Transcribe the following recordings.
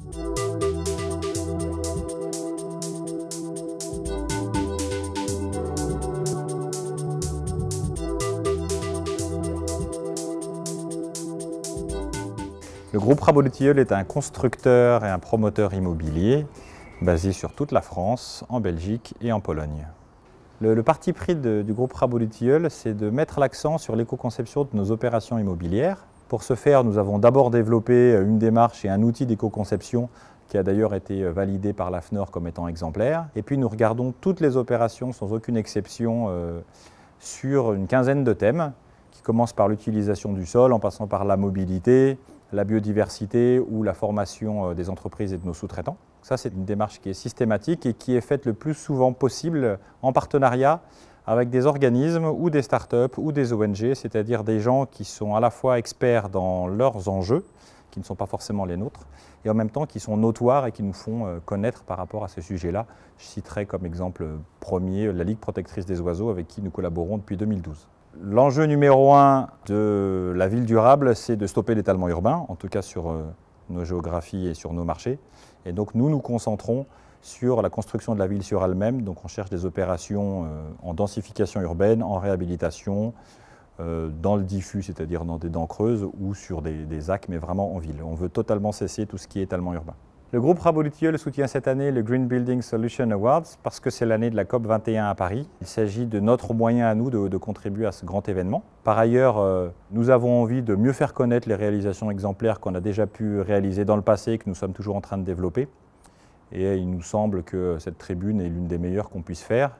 Le groupe Rabot-Tilleul est un constructeur et un promoteur immobilier basé sur toute la France, en Belgique et en Pologne. Le parti pris du groupe Rabot-Tilleul, c'est de mettre l'accent sur l'éco-conception de nos opérations immobilières. Pour ce faire, nous avons d'abord développé une démarche et un outil d'éco-conception qui a d'ailleurs été validé par l'AFNOR comme étant exemplaire. Et puis nous regardons toutes les opérations sans aucune exception sur une quinzaine de thèmes qui commencent par l'utilisation du sol en passant par la mobilité, la biodiversité ou la formation des entreprises et de nos sous-traitants. Ça, c'est une démarche qui est systématique et qui est faite le plus souvent possible en partenariat avec des organismes ou des startups ou des ONG, c'est-à-dire des gens qui sont à la fois experts dans leurs enjeux, qui ne sont pas forcément les nôtres, et en même temps qui sont notoires et qui nous font connaître par rapport à ces sujets-là. Je citerai comme exemple premier la Ligue protectrice des oiseaux avec qui nous collaborons depuis 2012. L'enjeu numéro 1 de la ville durable, c'est de stopper l'étalement urbain, en tout cas sur nos géographies et sur nos marchés. Et donc nous nous concentrons sur la construction de la ville sur elle-même. Donc on cherche des opérations en densification urbaine, en réhabilitation, dans le diffus, c'est-à-dire dans des dents creuses ou sur des actes, mais vraiment en ville. On veut totalement cesser tout ce qui est étalement urbain. Le groupe Rabot-Tilleul soutient cette année le Green Building Solution Awards parce que c'est l'année de la COP 21 à Paris. Il s'agit de notre moyen à nous de contribuer à ce grand événement. Par ailleurs, nous avons envie de mieux faire connaître les réalisations exemplaires qu'on a déjà pu réaliser dans le passé et que nous sommes toujours en train de développer. Et il nous semble que cette tribune est l'une des meilleures qu'on puisse faire,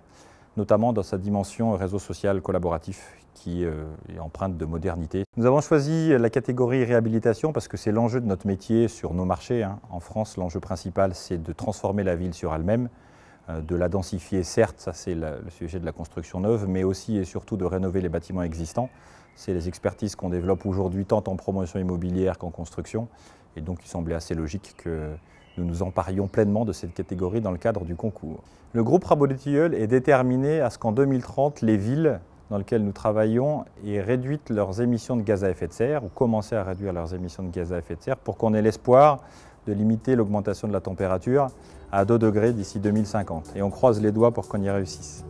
notamment dans sa dimension réseau social collaboratif qui est empreinte de modernité. Nous avons choisi la catégorie réhabilitation parce que c'est l'enjeu de notre métier sur nos marchés. En France, l'enjeu principal, c'est de transformer la ville sur elle-même, de la densifier, certes, ça c'est le sujet de la construction neuve, mais aussi et surtout de rénover les bâtiments existants. C'est les expertises qu'on développe aujourd'hui, tant en promotion immobilière qu'en construction. Et donc il semblait assez logique que nous nous emparions pleinement de cette catégorie dans le cadre du concours. Le groupe Rabot-Tilleul est déterminé à ce qu'en 2030, les villes dans lesquelles nous travaillons aient réduit leurs émissions de gaz à effet de serre ou commencé à réduire leurs émissions de gaz à effet de serre pour qu'on ait l'espoir de limiter l'augmentation de la température à 2 degrés d'ici 2050. Et on croise les doigts pour qu'on y réussisse.